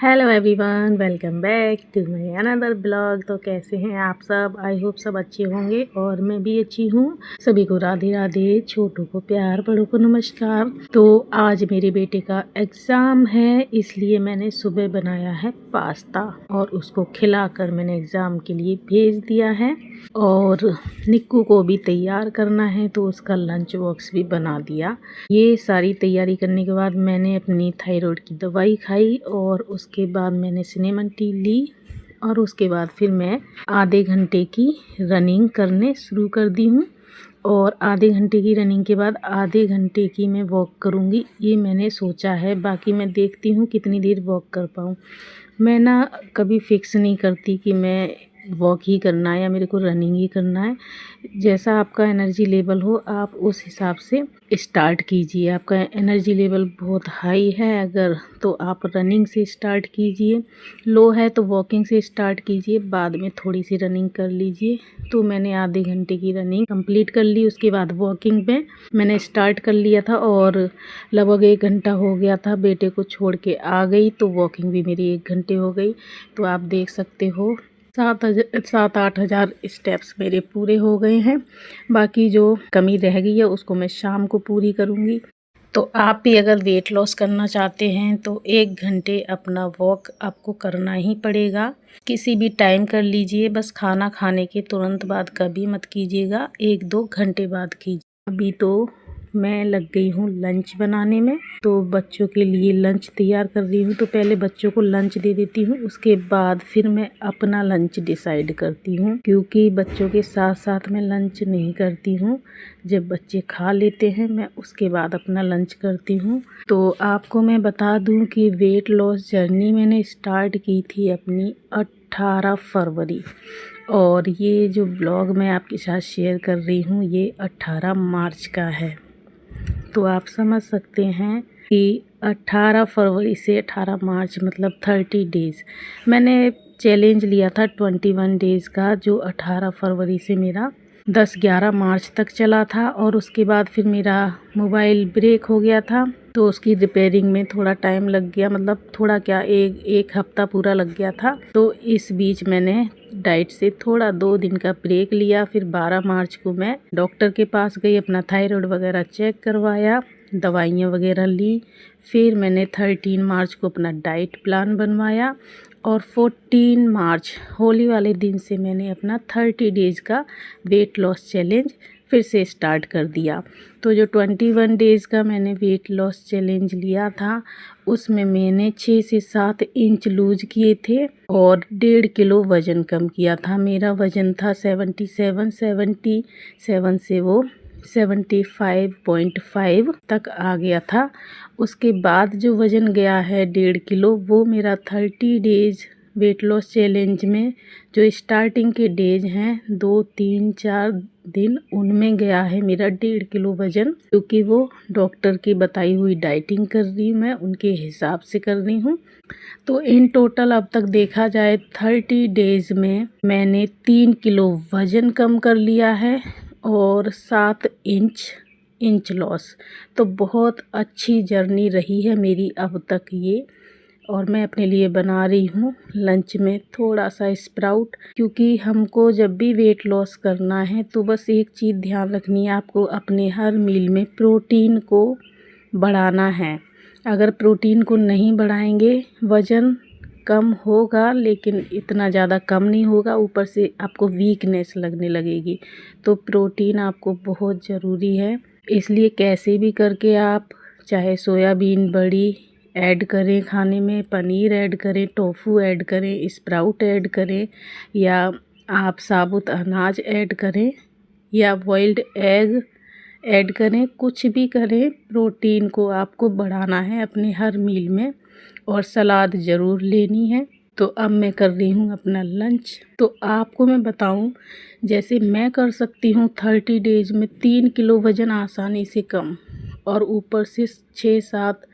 Hello everyone, welcome back to my another blog. तो कैसे हैं आप सब? आई होप सब अच्छे होंगे और मैं भी अच्छी हूँ। सभी को राधे राधे, छोटों को प्यार, बड़ों को नमस्कार। तो आज मेरे बेटे का एग्ज़ाम है, इसलिए मैंने सुबह बनाया है पास्ता और उसको खिलाकर मैंने एग्ज़ाम के लिए भेज दिया है। और निक्कू को भी तैयार करना है तो उसका लंच बॉक्स भी बना दिया। ये सारी तैयारी करने के बाद मैंने अपनी थायराइड की दवाई खाई और उसके बाद मैंने सिनेमन टी ली और उसके बाद फिर मैं आधे घंटे की रनिंग करने शुरू कर दी हूँ। और आधे घंटे की रनिंग के बाद आधे घंटे की मैं वॉक करूँगी, ये मैंने सोचा है। बाकी मैं देखती हूँ कितनी देर वॉक कर पाऊँ। मैं ना कभी फिक्स नहीं करती कि मैं वॉक ही करना है या मेरे को रनिंग ही करना है। जैसा आपका एनर्जी लेवल हो आप उस हिसाब से स्टार्ट कीजिए। आपका एनर्जी लेवल बहुत हाई है अगर, तो आप रनिंग से स्टार्ट कीजिए। लो है तो वॉकिंग से स्टार्ट कीजिए, बाद में थोड़ी सी रनिंग कर लीजिए। तो मैंने आधे घंटे की रनिंग कंप्लीट कर ली, उसके बाद वॉकिंग में मैंने स्टार्ट कर लिया था और लगभग 1 घंटा हो गया था। बेटे को छोड़ के आ गई तो वॉकिंग भी मेरी 1 घंटे हो गई। तो आप देख सकते हो 7-8 हज़ार स्टेप्स मेरे पूरे हो गए हैं। बाकी जो कमी रह गई है उसको मैं शाम को पूरी करूँगी। तो आप भी अगर वेट लॉस करना चाहते हैं तो 1 घंटे अपना वॉक आपको करना ही पड़ेगा। किसी भी टाइम कर लीजिए, बस खाना खाने के तुरंत बाद कभी मत कीजिएगा, 1-2 घंटे बाद कीजिए। अभी तो मैं लग गई हूँ लंच बनाने में, तो बच्चों के लिए लंच तैयार कर रही हूँ। तो पहले बच्चों को लंच दे देती हूँ, उसके बाद फिर मैं अपना लंच डिसाइड करती हूँ, क्योंकि बच्चों के साथ साथ मैं लंच नहीं करती हूँ। जब बच्चे खा लेते हैं मैं उसके बाद अपना लंच करती हूँ। तो आपको मैं बता दूँ कि वेट लॉस जर्नी मैंने स्टार्ट की थी अपनी 18 फरवरी, और ये जो ब्लॉग मैं आपके साथ शेयर कर रही हूँ ये 18 मार्च का है। तो आप समझ सकते हैं कि 18 फरवरी से 18 मार्च मतलब 30 डेज़ मैंने चैलेंज लिया था 21 डेज़ का, जो 18 फरवरी से मेरा 10-11 मार्च तक चला था। और उसके बाद फिर मेरा मोबाइल ब्रेक हो गया था तो उसकी रिपेयरिंग में थोड़ा टाइम लग गया, मतलब थोड़ा क्या, एक हफ्ता पूरा लग गया था। तो इस बीच मैंने डाइट से थोड़ा 2 दिन का ब्रेक लिया। फिर 12 मार्च को मैं डॉक्टर के पास गई, अपना थायराइड वगैरह चेक करवाया, दवाइयाँ वगैरह ली। फिर मैंने 13 मार्च को अपना डाइट प्लान बनवाया और 14 मार्च होली वाले दिन से मैंने अपना 30 डेज़ का वेट लॉस चैलेंज फिर से स्टार्ट कर दिया। तो जो 21 डेज़ का मैंने वेट लॉस चैलेंज लिया था उसमें मैंने 6 से 7 इंच लूज किए थे और 1.5 किलो वज़न कम किया था। मेरा वज़न था 77 से वो 75.5 तक आ गया था। उसके बाद जो वज़न गया है 1.5 किलो, वो मेरा 30 डेज़ वेट लॉस चैलेंज में जो स्टार्टिंग के डेज हैं 2, 3, 4 दिन, उनमें गया है मेरा 1.5 किलो वज़न, क्योंकि वो डॉक्टर की बताई हुई डाइटिंग कर रही हूँ, मैं उनके हिसाब से कर रही हूँ। तो इन टोटल अब तक देखा जाए 30 डेज़ में मैंने 3 किलो वज़न कम कर लिया है और 7 इंच लॉस। तो बहुत अच्छी जर्नी रही है मेरी अब तक ये। और मैं अपने लिए बना रही हूँ लंच में थोड़ा सा स्प्राउट, क्योंकि हमको जब भी वेट लॉस करना है तो बस एक चीज़ ध्यान रखनी है, आपको अपने हर मील में प्रोटीन को बढ़ाना है। अगर प्रोटीन को नहीं बढ़ाएंगे वज़न कम होगा, लेकिन इतना ज़्यादा कम नहीं होगा, ऊपर से आपको वीकनेस लगने लगेगी। तो प्रोटीन आपको बहुत ज़रूरी है, इसलिए कैसे भी करके आप चाहे सोयाबीन बड़ी ऐड करें खाने में, पनीर ऐड करें, टोफू ऐड करें, स्प्राउट ऐड करें, या आप साबुत अनाज ऐड करें या बॉइल्ड एग ऐड करें, कुछ भी करें, प्रोटीन को आपको बढ़ाना है अपने हर मील में। और सलाद ज़रूर लेनी है। तो अब मैं कर रही हूँ अपना लंच। तो आपको मैं बताऊँ, जैसे मैं कर सकती हूँ 30 डेज़ में 3 किलो वज़न आसानी से कम, और ऊपर से 6-7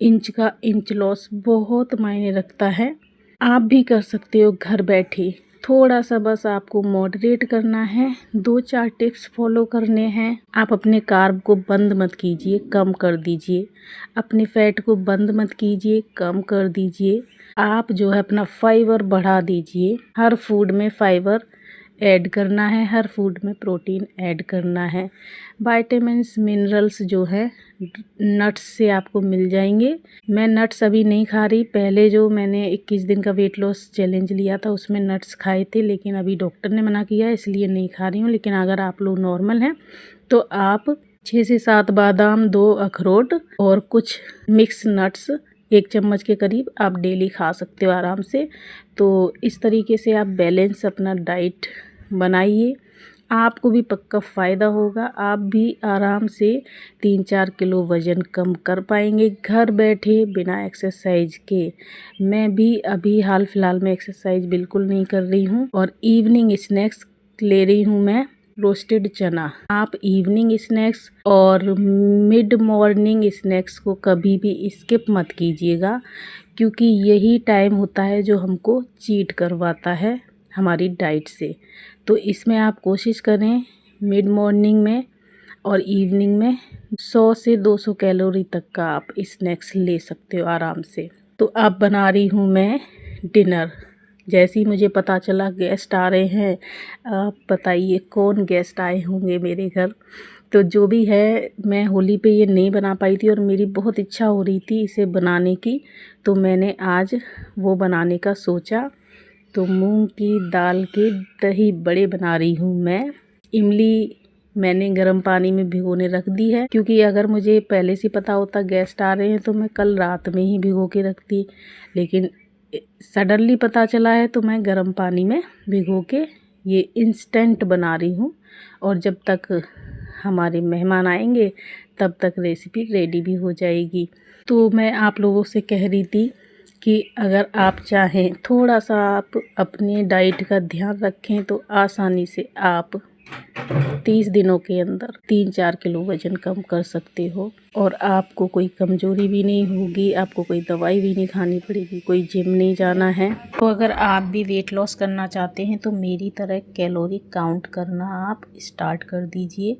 इंच का इंच लॉस बहुत मायने रखता है। आप भी कर सकते हो घर बैठे। थोड़ा सा बस आपको मॉडरेट करना है। 2-4 टिप्स फॉलो करने हैं। आप अपने कार्ब को बंद मत कीजिए, कम कर दीजिए। अपने फैट को बंद मत कीजिए, कम कर दीजिए। आप जो है अपना फाइबर बढ़ा दीजिए। हर फूड में फाइबर ऐड करना है, हर फूड में प्रोटीन ऐड करना है। विटामिन्स मिनरल्स जो है नट्स से आपको मिल जाएंगे। मैं नट्स अभी नहीं खा रही। पहले जो मैंने 21 दिन का वेट लॉस चैलेंज लिया था उसमें नट्स खाए थे, लेकिन अभी डॉक्टर ने मना किया इसलिए नहीं खा रही हूँ। लेकिन अगर आप लोग नॉर्मल हैं तो आप 6 से 7 बादाम, 2 अखरोट और कुछ मिक्स नट्स 1 चम्मच के करीब आप डेली खा सकते हो आराम से। तो इस तरीके से आप बैलेंस अपना डाइट बनाइए, आपको भी पक्का फ़ायदा होगा। आप भी आराम से 3-4 किलो वज़न कम कर पाएंगे घर बैठे बिना एक्सरसाइज के। मैं भी अभी हाल फिलहाल में एक्सरसाइज बिल्कुल नहीं कर रही हूँ और इवनिंग स्नैक्स ले रही हूँ मैं रोस्टेड चना। आप इवनिंग स्नैक्स और मिड मॉर्निंग स्नैक्स को कभी भी स्किप मत कीजिएगा, क्योंकि यही टाइम होता है जो हमको चीट करवाता है हमारी डाइट से। तो इसमें आप कोशिश करें मिड मॉर्निंग में और इवनिंग में 100 से 200 कैलोरी तक का आप स्नैक्स ले सकते हो आराम से। तो अब बना रही हूँ मैं डिनर। जैसे ही मुझे पता चला गेस्ट आ रहे हैं, आप बताइए कौन गेस्ट आए होंगे मेरे घर। तो जो भी है, मैं होली पे ये नहीं बना पाई थी और मेरी बहुत इच्छा हो रही थी इसे बनाने की, तो मैंने आज वो बनाने का सोचा। तो मूंग की दाल के दही बड़े बना रही हूँ मैं। इमली मैंने गर्म पानी में भिगोने रख दी है, क्योंकि अगर मुझे पहले से पता होता गेस्ट आ रहे हैं तो मैं कल रात में ही भिगो के रखती, लेकिन सडनली पता चला है तो मैं गर्म पानी में भिगो के ये इंस्टेंट बना रही हूँ। और जब तक हमारे मेहमान आएंगे तब तक रेसिपी रेडी भी हो जाएगी। तो मैं आप लोगों से कह रही थी कि अगर आप चाहें थोड़ा सा आप अपनी डाइट का ध्यान रखें तो आसानी से आप 30 दिनों के अंदर 3-4 किलो वज़न कम कर सकते हो और आपको कोई कमज़ोरी भी नहीं होगी, आपको कोई दवाई भी नहीं खानी पड़ेगी, कोई जिम नहीं जाना है। तो अगर आप भी वेट लॉस करना चाहते हैं तो मेरी तरह कैलोरी काउंट करना आप स्टार्ट कर दीजिए।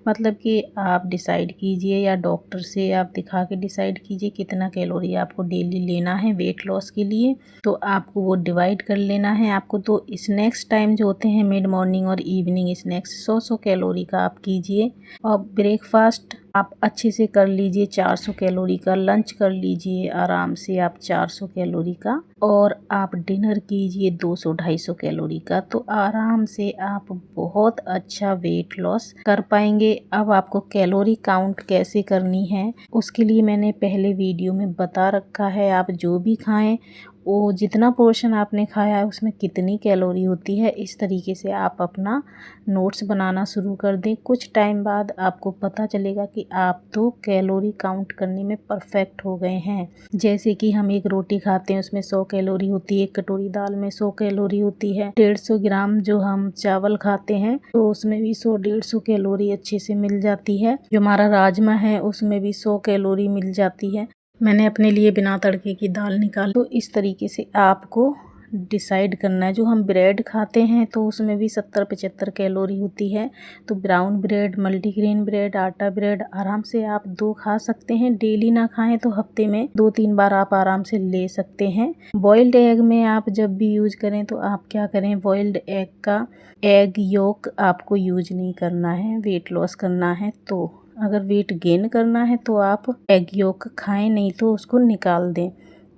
मतलब कि आप डिसाइड कीजिए या डॉक्टर से आप दिखा के डिसाइड कीजिए कितना कैलोरी आपको डेली लेना है वेट लॉस के लिए। तो आपको वो डिवाइड कर लेना है। आपको तो स्नैक्स टाइम जो होते हैं मिड मॉर्निंग और इवनिंग स्नैक्स 100 कैलोरी का आप कीजिए। और ब्रेकफास्ट आप अच्छे से कर लीजिए 400 कैलोरी का। लंच कर लीजिए आराम से आप 400 कैलोरी का। और आप डिनर कीजिए 200-250 कैलोरी का। तो आराम से आप बहुत अच्छा वेट लॉस कर पाएंगे। अब आपको कैलोरी काउंट कैसे करनी है उसके लिए मैंने पहले वीडियो में बता रखा है। आप जो भी खाएं वो जितना पोर्शन आपने खाया है उसमें कितनी कैलोरी होती है, इस तरीके से आप अपना नोट्स बनाना शुरू कर दें। कुछ टाइम बाद आपको पता चलेगा कि आप तो कैलोरी काउंट करने में परफेक्ट हो गए हैं। जैसे कि हम एक रोटी खाते हैं उसमें 100 कैलोरी होती है, एक कटोरी दाल में 100 कैलोरी होती है, 150 ग्राम जो हम चावल खाते हैं तो उसमें भी 100-150 कैलोरी अच्छे से मिल जाती है। जो हमारा राजमा है उसमें भी 100 कैलोरी मिल जाती है। मैंने अपने लिए बिना तड़के की दाल निकाली। तो इस तरीके से आपको डिसाइड करना है। जो हम ब्रेड खाते हैं तो उसमें भी 70-75 कैलोरी होती है। तो ब्राउन ब्रेड, मल्टीग्रेन ब्रेड, आटा ब्रेड आराम से आप 2 खा सकते हैं। डेली ना खाएं तो हफ्ते में 2-3 बार आप आराम से ले सकते हैं। बॉइल्ड एग में आप जब भी यूज करें तो आप क्या करें, बॉइल्ड एग का एग योक आपको यूज नहीं करना है। वेट लॉस करना है तो अगर वेट गेन करना है तो आप एग योक खाएं, नहीं तो उसको निकाल दें।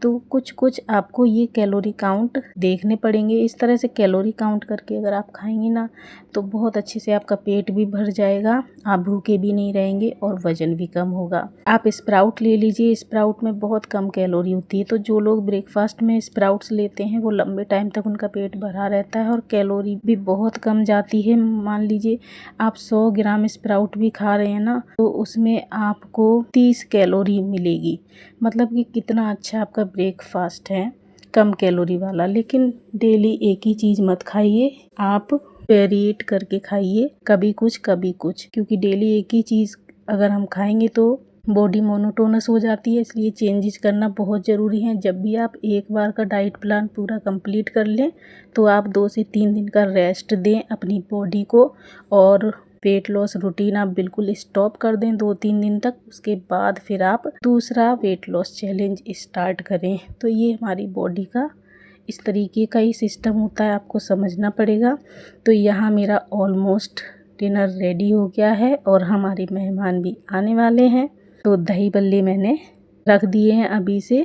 तो कुछ कुछ आपको ये कैलोरी काउंट देखने पड़ेंगे। इस तरह से कैलोरी काउंट करके अगर आप खाएंगे ना तो बहुत अच्छे से आपका पेट भी भर जाएगा, आप भूखे भी नहीं रहेंगे और वज़न भी कम होगा। आप स्प्राउट ले लीजिए, स्प्राउट में बहुत कम कैलोरी होती है। तो जो लोग ब्रेकफास्ट में स्प्राउट्स लेते हैं वो लंबे टाइम तक उनका पेट भरा रहता है और कैलोरी भी बहुत कम जाती है। मान लीजिए आप 100 ग्राम स्प्राउट भी खा रहे हैं ना तो उसमें आपको 30 कैलोरी मिलेगी। मतलब कि कितना अच्छा आपका ब्रेकफास्ट है कम कैलोरी वाला। लेकिन डेली एक ही चीज़ मत खाइए, आप वेरिएट करके खाइए, कभी कुछ कभी कुछ, क्योंकि डेली एक ही चीज़ अगर हम खाएंगे तो बॉडी मोनोटोनस हो जाती है, इसलिए चेंजेस करना बहुत ज़रूरी है। जब भी आप एक बार का डाइट प्लान पूरा कंप्लीट कर लें तो आप 2 से 3 दिन का रेस्ट दें अपनी बॉडी को, और वेट लॉस रूटीन आप बिल्कुल स्टॉप कर दें 2-3 दिन तक। उसके बाद फिर आप दूसरा वेट लॉस चैलेंज स्टार्ट करें। तो ये हमारी बॉडी का इस तरीके का ही सिस्टम होता है, आपको समझना पड़ेगा। तो यहाँ मेरा ऑलमोस्ट डिनर रेडी हो गया है और हमारे मेहमान भी आने वाले हैं। तो दही बल्ले मैंने रख दिए हैं अभी से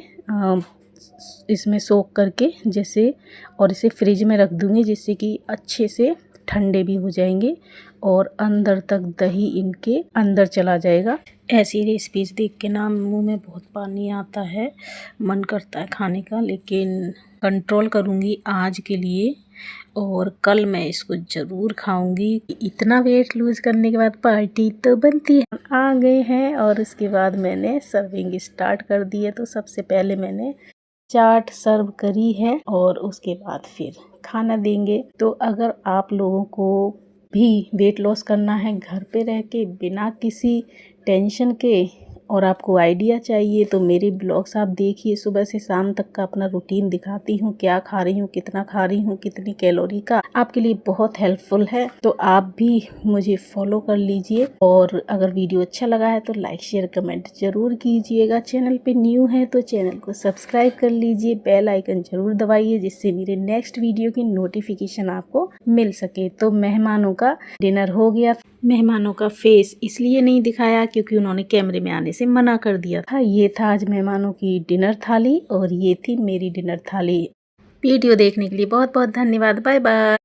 इसमें सोक करके जैसे, और इसे फ्रिज में रख दूँगी जिससे कि अच्छे से ठंडे भी हो जाएंगे और अंदर तक दही इनके अंदर चला जाएगा। ऐसी रेसिपीज़ देख के ना मुँह में बहुत पानी आता है, मन करता है खाने का, लेकिन कंट्रोल करूँगी आज के लिए और कल मैं इसको ज़रूर खाऊंगी। इतना वेट लूज़ करने के बाद पार्टी तो बनती है। आ गए हैं और उसके बाद मैंने सर्विंग स्टार्ट कर दी है। तो सबसे पहले मैंने चाट सर्व करी है और उसके बाद फिर खाना देंगे। तो अगर आप लोगों को भी वेट लॉस करना है घर पे रह के बिना किसी टेंशन के, और आपको आइडिया चाहिए, तो मेरे ब्लॉग्स आप देखिए। सुबह से शाम तक का अपना रूटीन दिखाती हूँ, क्या खा रही हूँ, कितना खा रही हूँ, कितनी कैलोरी का, आपके लिए बहुत हेल्पफुल है। तो आप भी मुझे फॉलो कर लीजिए और अगर वीडियो अच्छा लगा है तो लाइक शेयर कमेंट जरूर कीजिएगा। चैनल पे न्यू है तो चैनल को सब्सक्राइब कर लीजिए, बेल आइकन जरूर दबाइए जिससे मेरे नेक्स्ट वीडियो की नोटिफिकेशन आपको मिल सके। तो मेहमानों का डिनर हो गया। मेहमानों का फेस इसलिए नहीं दिखाया क्योंकि उन्होंने कैमरे में आने से मना कर दिया था। ये था आज मेहमानों की डिनर थाली और ये थी मेरी डिनर थाली। वीडियो देखने के लिए बहुत बहुत धन्यवाद। Bye bye.